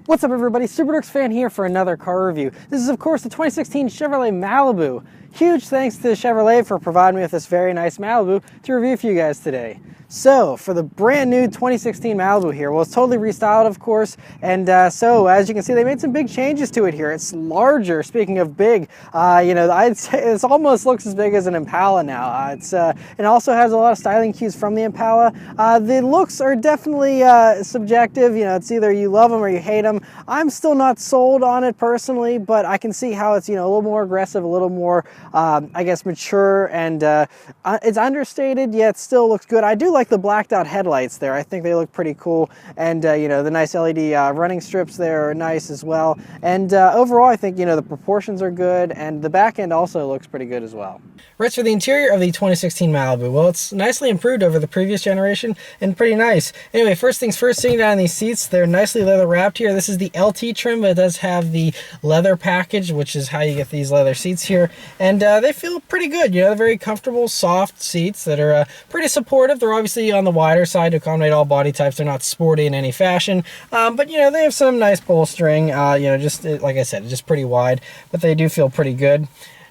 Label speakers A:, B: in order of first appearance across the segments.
A: What's up everybody, Super Dorks fan here for another car review. This is of course the 2016 Chevrolet Malibu. Huge thanks to Chevrolet for providing me with this very nice Malibu to review for you guys today. So, for the brand new 2016 Malibu here, well, it's totally restyled, of course, and so as you can see, they made some big changes to it here. It's larger. Speaking of big, you know, I'd say it almost looks as big as an Impala now. It also has a lot of styling cues from the Impala. The looks are definitely subjective. You know, it's either you love them or you hate them. I'm still not sold on it personally, but I can see how it's, you know, a little more aggressive, a little more, I guess, mature, and it's understated, yet it still looks good. I do like the blacked out headlights there. I think they look pretty cool, and you know, the nice LED running strips there are nice as well, and overall I think, you know, the proportions are good, and the back end also looks pretty good as well. Right, for the interior of the 2016 Malibu, well, it's nicely improved over the previous generation and pretty nice. Anyway, first things first, sitting down in these seats, they're nicely leather wrapped here. This is the LT trim, but it does have the leather package, which is how you get these leather seats here, and they feel pretty good. You know, they're very comfortable, soft seats that are pretty supportive. They're obviously on the wider side to accommodate all body types. They're not sporty in any fashion, but you know, they have some nice bolstering. You know, just like I said, just pretty wide, but they do feel pretty good.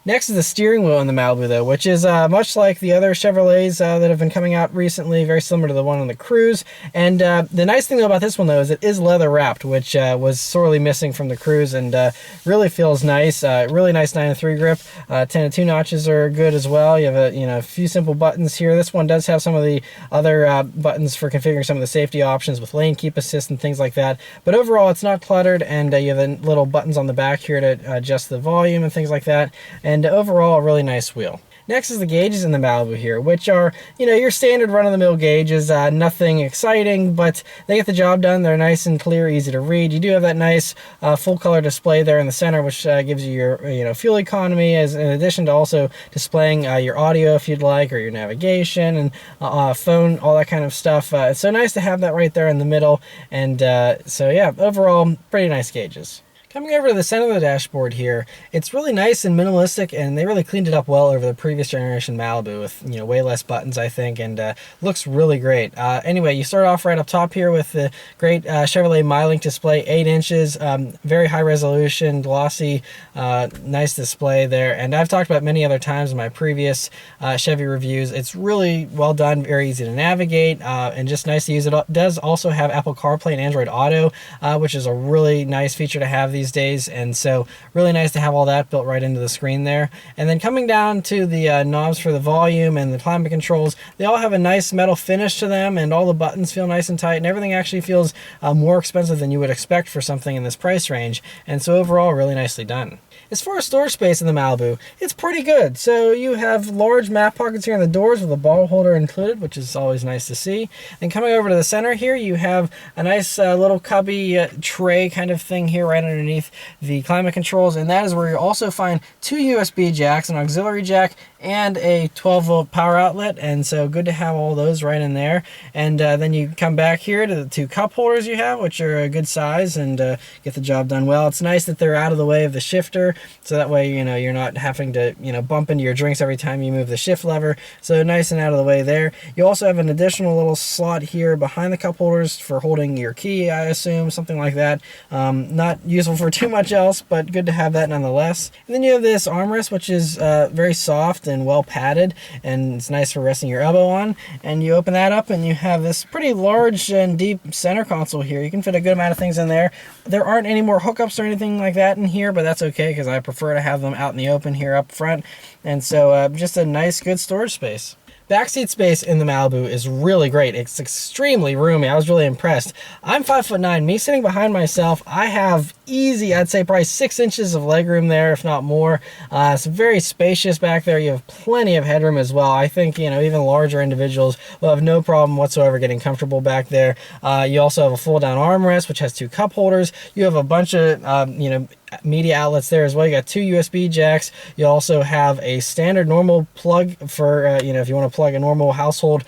A: Next is the steering wheel in the Malibu, though, which is much like the other Chevrolets that have been coming out recently, very similar to the one on the Cruze. And the nice thing about this one, though, is it is leather wrapped, which was sorely missing from the Cruze, and really feels nice. Really nice 9-3 grip. 10-2 notches are good as well. You have a few simple buttons here. This one does have some of the other buttons for configuring some of the safety options with lane keep assist and things like that. But overall, it's not cluttered, and you have the little buttons on the back here to adjust the volume and things like that. And overall, a really nice wheel. Next is the gauges in the Malibu here, which are, you know, your standard run-of-the-mill gauges, nothing exciting, but they get the job done. They're nice and clear, easy to read. You do have that nice full-color display there in the center, which gives you your, you know, fuel economy, as in addition to also displaying your audio if you'd like, or your navigation and phone, all that kind of stuff. It's so nice to have that right there in the middle, and so yeah, overall, pretty nice gauges. Coming over to the center of the dashboard here, it's really nice and minimalistic, and they really cleaned it up well over the previous generation Malibu with, you know, way less buttons, I think, and looks really great. Anyway, you start off right up top here with the great Chevrolet MyLink display, 8 inches, very high resolution, glossy, nice display there. And I've talked about many other times in my previous Chevy reviews. It's really well done, very easy to navigate, and just nice to use. It does also have Apple CarPlay and Android Auto, which is a really nice feature to have these days, and so really nice to have all that built right into the screen there. And then coming down to the knobs for the volume and the climate controls, they all have a nice metal finish to them, and all the buttons feel nice and tight, and everything actually feels more expensive than you would expect for something in this price range, and so overall really nicely done. As far as storage space in the Malibu, it's pretty good. So you have large map pockets here on the doors with a bottle holder included, which is always nice to see. And coming over to the center here, you have a nice little cubby tray kind of thing here right underneath the climate controls, and that is where you also find 2 USB jacks, an auxiliary jack, and a 12-volt power outlet, and so good to have all those right in there. And then you come back here to the 2 cup holders you have, which are a good size and get the job done well. It's nice that they're out of the way of the shifter, so that way, you know, you're not having to, you know, bump into your drinks every time you move the shift lever. So nice and out of the way there. You also have an additional little slot here behind the cup holders for holding your key, I assume, something like that. Not useful for too much else, but good to have that nonetheless. And then you have this armrest, which is very soft and well padded, and it's nice for resting your elbow on. And you open that up and you have this pretty large and deep center console here. You can fit a good amount of things in there. There aren't any more hookups or anything like that in here, but that's okay because I prefer to have them out in the open here up front. And so just a nice, good storage space. Backseat space in the Malibu is really great. It's extremely roomy. I was really impressed. I'm 5'9". Me sitting behind myself, I have easy, I'd say probably 6 inches of legroom there, if not more. It's very spacious back there. You have plenty of headroom as well. I think, you know, even larger individuals will have no problem whatsoever getting comfortable back there. You also have a fold down armrest, which has 2 cup holders. You have a bunch of, you know, media outlets there as well. You got 2 USB jacks. You also have a standard normal plug for, you know, if you want to plug a normal household,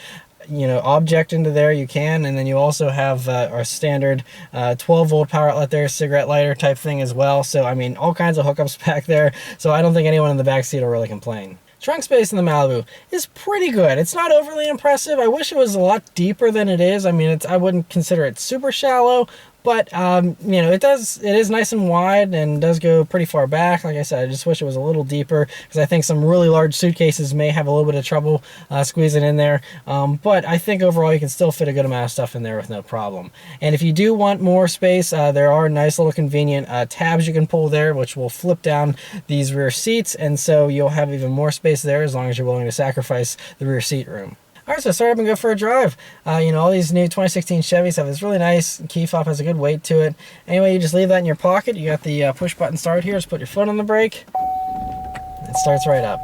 A: you know, object into there, you can. And then you also have our standard 12 volt power outlet there, cigarette lighter type thing as well. So I mean, all kinds of hookups back there, so I don't think anyone in the back seat will really complain. Trunk space in the Malibu is pretty good. It's not overly impressive. I wish it was a lot deeper than it is. I mean, I wouldn't consider it super shallow, but you know, it is nice and wide and does go pretty far back. Like I said, I just wish it was a little deeper, because I think some really large suitcases may have a little bit of trouble squeezing in there. But I think overall you can still fit a good amount of stuff in there with no problem. And if you do want more space, there are nice little convenient tabs you can pull there, which will flip down these rear seats, and so you'll have even more space there as long as you're willing to sacrifice the rear seat room. All right, so start up and go for a drive. You know, all these new 2016 Chevys have this really nice key fob, has a good weight to it. Anyway, you just leave that in your pocket. You got the push button start here. Just put your foot on the brake. It starts right up.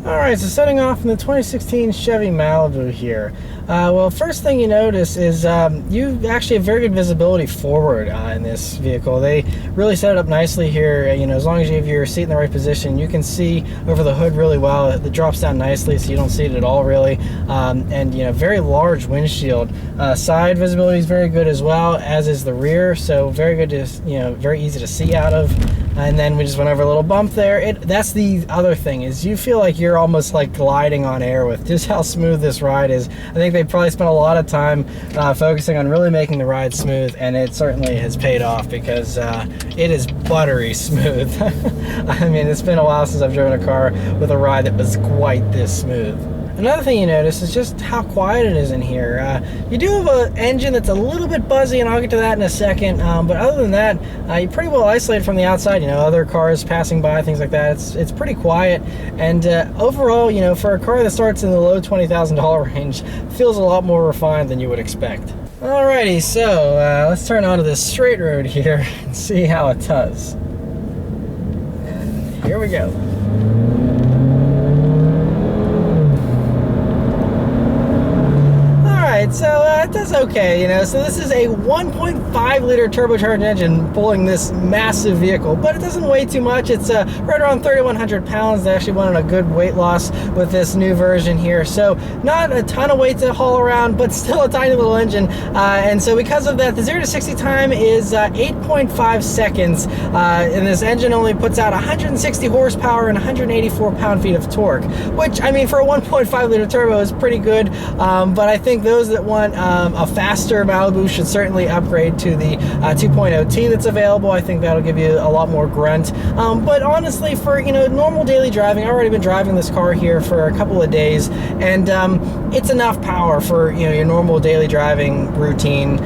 A: All right, so setting off in the 2016 Chevy Malibu here. Well, first thing you notice is you actually have very good visibility forward in this vehicle. They really set it up nicely here. You know, as long as you have your seat in the right position, you can see over the hood really well. It drops down nicely, so you don't see it at all really. And you know, very large windshield. Side visibility is very good as well, as is the rear. So very good to, you know, very easy to see out of. And then we just went over a little bump there. That's the other thing, is you feel like you're almost like gliding on air with just how smooth this ride is. I think they probably spent a lot of time focusing on really making the ride smooth, and it certainly has paid off, because it is buttery smooth. I mean, it's been a while since I've driven a car with a ride that was quite this smooth. Another thing you notice is just how quiet it is in here. You do have an engine that's a little bit buzzy, and I'll get to that in a second, but other than that, you're pretty well isolated from the outside. You know, other cars passing by, things like that. It's pretty quiet, and overall, you know, for a car that starts in the low $20,000 range, feels a lot more refined than you would expect. Alrighty, so let's turn onto this straight road here and see how it does. And here we go. So it does okay, you know. So this is a 1.5 liter turbocharged engine pulling this massive vehicle, but it doesn't weigh too much. It's right around 3,100 pounds. They actually went on a good weight loss with this new version here. So not a ton of weight to haul around, but still a tiny little engine. And so because of that, the 0 to 60 time is 8.5 seconds. And this engine only puts out 160 horsepower and 184 pound-feet of torque, which, I mean, for a 1.5 liter turbo is pretty good. But I think those that want a faster Malibu should certainly upgrade to the 2.0T that's available. I think that'll give you a lot more grunt. But honestly, for, you know, normal daily driving, I've already been driving this car here for a couple of days, and it's enough power for, you know, your normal daily driving routine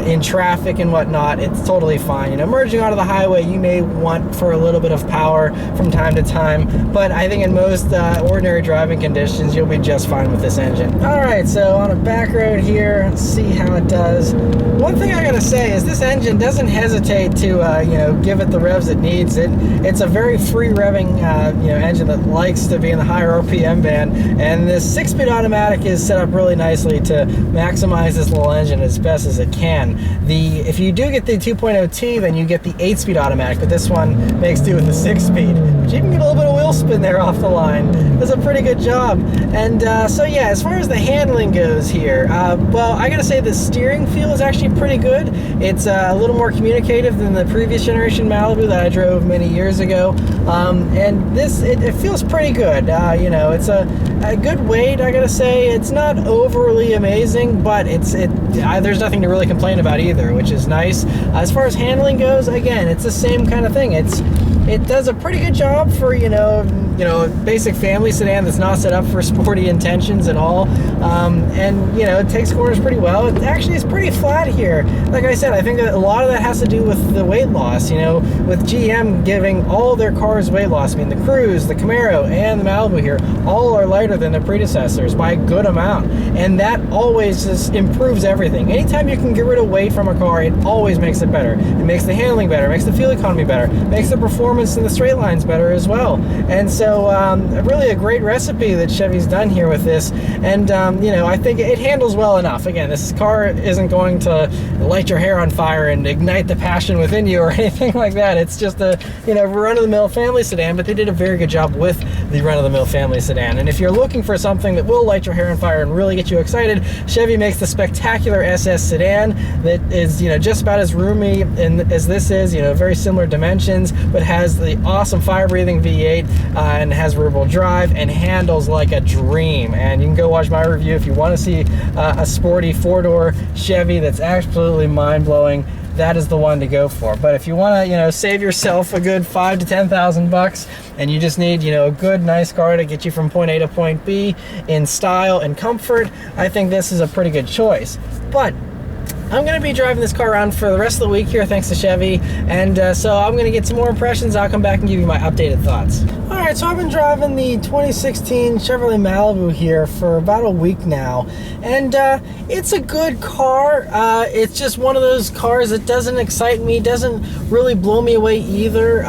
A: in traffic and whatnot. It's totally fine. You know, merging onto the highway, you may want for a little bit of power from time to time, but I think in most ordinary driving conditions, you'll be just fine with this engine. All right, so on a back road here, let's see how it does. One thing I gotta say is this engine doesn't hesitate to you know, give it the revs it needs. It's a very free revving you know, engine that likes to be in the higher RPM band, and this 6-speed automatic is set up really nicely to maximize this little engine as best as it can. If you do get the 2.0T, then you get the 8-speed automatic, but this one makes do with the 6-speed, but you can get a little bit of wheel spin there off the line. Does a pretty good job. And so yeah, as far as the handling goes here, well, I gotta say the steering feel is actually pretty good. It's a little more communicative than the previous generation Malibu that I drove many years ago. And this, it feels pretty good. You know, it's a good weight, I gotta say. It's not overly amazing, but there's nothing to really complain about either, which is nice. As far as handling goes, again, it's the same kind of thing. It does a pretty good job for, you know, you know, a basic family sedan that's not set up for sporty intentions at all. And, you know, it takes corners pretty well. It actually is pretty flat here. Like I said, I think a lot of that has to do with the weight loss, you know, with GM giving all their cars weight loss. I mean, the Cruze, the Camaro, and the Malibu here, all are lighter than their predecessors by a good amount. And that always just improves everything. Anytime you can get rid of weight from a car, it always makes it better. It makes the handling better, makes the fuel economy better, makes the performance in the straight lines better as well. And so really a great recipe that Chevy's done here with this. And you know, I think it handles well enough. Again, this car isn't going to light your hair on fire and ignite the passion within you or anything like that. It's just a, you know, run-of-the-mill family sedan, but they did a very good job with the run-of-the-mill family sedan. And if you're looking for something that will light your hair on fire and really get you excited, Chevy makes the spectacular SS sedan that is, you know, just about as roomy as this is, you know, very similar dimensions, but has the awesome fire-breathing V8 and has rear-wheel drive and handles like a dream. And you can go watch my review if you want to see a sporty four-door Chevy that's absolutely mind-blowing. That is the one to go for. But if you want to, you know, save yourself a good $5,000 to $10,000 and you just need, you know, a good, nice car to get you from point A to point B in style and comfort, I think this is a pretty good choice. But I'm going to be driving this car around for the rest of the week here, thanks to Chevy, and so I'm going to get some more impressions. I'll come back and give you my updated thoughts. Alright, so I've been driving the 2016 Chevrolet Malibu here for about a week now, and it's a good car. It's just one of those cars that doesn't excite me, doesn't really blow me away either.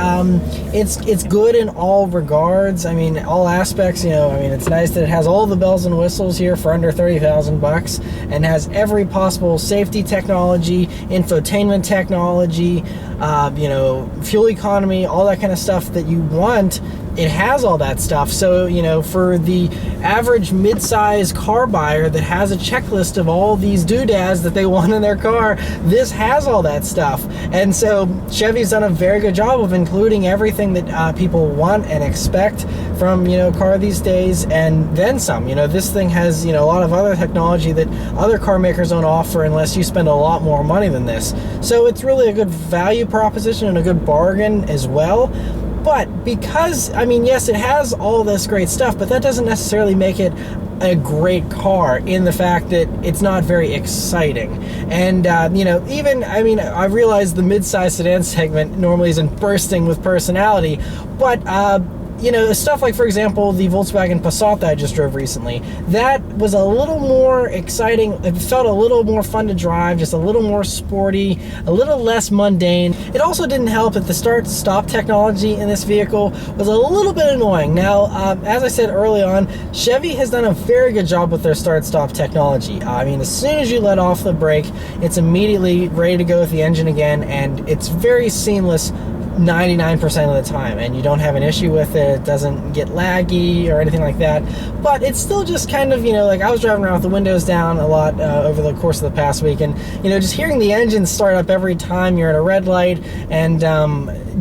A: It's good in all regards. I mean, all aspects, you know. I mean, it's nice that it has all the bells and whistles here for under $30,000 and has every possible safety technology, infotainment technology, you know, fuel economy, all that kind of stuff that you want. It has all that stuff. So, you know, for the average mid-size car buyer that has a checklist of all these doodads that they want in their car, this has all that stuff. And so Chevy's done a very good job of including everything that people want and expect from, you know, a car these days, and then some. You know, this thing has, you know, a lot of other technology that other car makers don't offer unless you spend a lot more money than this. So it's really a good value proposition and a good bargain as well. But because, I mean, yes, it has all this great stuff, but that doesn't necessarily make it a great car in the fact that it's not very exciting. And, you know, even, I mean, I realize the mid-size sedan segment normally isn't bursting with personality, but, you know, stuff like, for example, the Volkswagen Passat that I just drove recently, that was a little more exciting. It felt a little more fun to drive, just a little more sporty, a little less mundane. It also didn't help that the start-stop technology in this vehicle was a little bit annoying. Now, as I said early on, Chevy has done a very good job with their start-stop technology. I mean, as soon as you let off the brake, it's immediately ready to go with the engine again, and it's very seamless 99% of the time, and you don't have an issue with it. It doesn't get laggy or anything like that, but it's still just kind of, you know, like I was driving around with the windows down a lot over the course of the past week, and, you know, just hearing the engine start up every time you're at a red light, and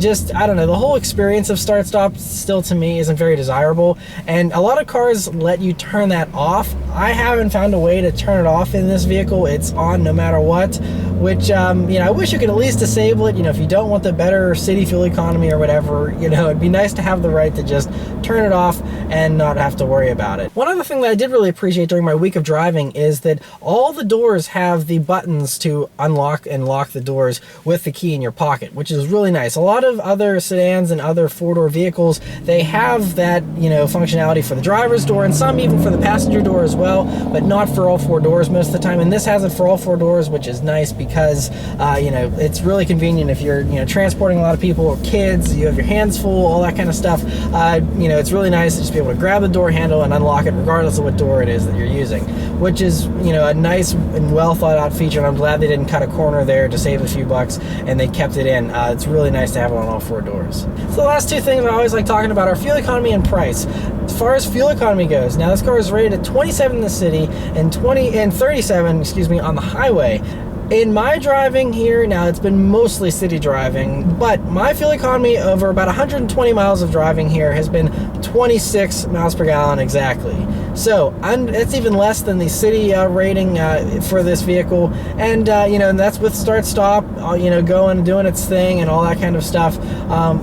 A: just, I don't know, the whole experience of start-stop still to me isn't very desirable, and a lot of cars let you turn that off. I haven't found a way to turn it off in this vehicle. It's on no matter what, which, you know, I wish you could at least disable it. You know, if you don't want the better city fuel economy or whatever, you know, it'd be nice to have the right to just turn it off and not have to worry about it. One other thing that I did really appreciate during my week of driving is that all the doors have the buttons to unlock and lock the doors with the key in your pocket, which is really nice. A lot of other sedans and other four-door vehicles, they have that, you know, functionality for the driver's door, and some even for the passenger door as well, but not for all four doors most of the time. And this has it for all four doors, which is nice because, you know, it's really convenient if you're, you know, transporting a lot of people or kids, you have your hands full, all that kind of stuff. You know, it's really nice to just be able to grab the door handle and unlock it regardless of what door it is that you're using, which is, you know, a nice and well thought out feature, and I'm glad they didn't cut a corner there to save a few bucks and they kept it in. It's really nice to have it on all four doors. So the last two things I always like talking about are fuel economy and price. As far as fuel economy goes, now this car is rated at 27 in the city and 37, excuse me, on the highway. In my driving here, now it's been mostly city driving, but my fuel economy over about 120 miles of driving here has been 26 miles per gallon exactly. So it's even less than the city rating for this vehicle, and you know, and that's with start-stop, you know, going and doing its thing and all that kind of stuff.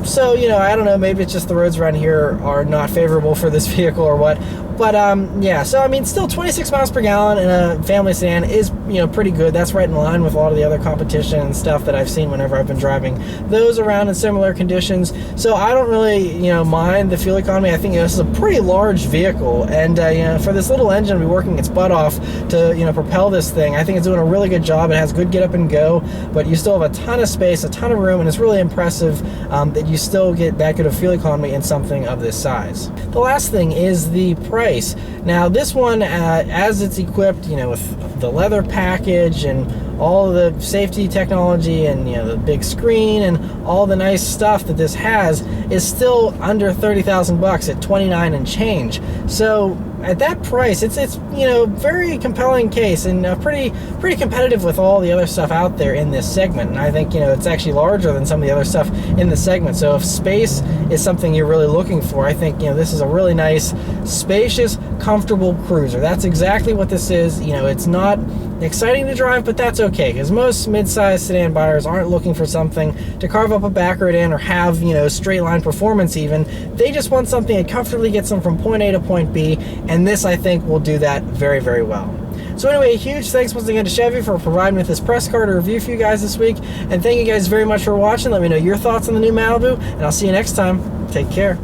A: So you know, I don't know, maybe it's just the roads around here are not favorable for this vehicle or what. But yeah, so I mean, still 26 miles per gallon in a family sedan is, you know, pretty good. That's right in line with a lot of the other competition and stuff that I've seen whenever I've been driving those around in similar conditions. So I don't really, you know, mind the fuel economy. I think, you know, this is a pretty large vehicle, and you know, for this little engine to be working its butt off to, you know, propel this thing, I think it's doing a really good job. It has good get up and go, but you still have a ton of space, a ton of room, and it's really impressive that you still get that good of fuel economy in something of this size. The last thing is the price. Now this one, as it's equipped, you know, with the leather package and all the safety technology and, you know, the big screen and all the nice stuff that this has, is still under 30,000 bucks at 29 and change. So at that price, it's you know, very compelling case, and pretty competitive with all the other stuff out there in this segment. And I think, you know, it's actually larger than some of the other stuff in the segment. So if space is something you're really looking for, I think, you know, this is a really nice, spacious, comfortable cruiser. That's exactly what this is. You know, it's not exciting to drive, but that's okay, because most mid-size sedan buyers aren't looking for something to carve up a back road in or have, you know, straight line performance even. They just want something that comfortably gets them from point A to point B, and this, I think, will do that very, very well. So anyway, a huge thanks once again to Chevy for providing me with this press car to review for you guys this week, and thank you guys very much for watching. Let me know your thoughts on the new Malibu, and I'll see you next time. Take care.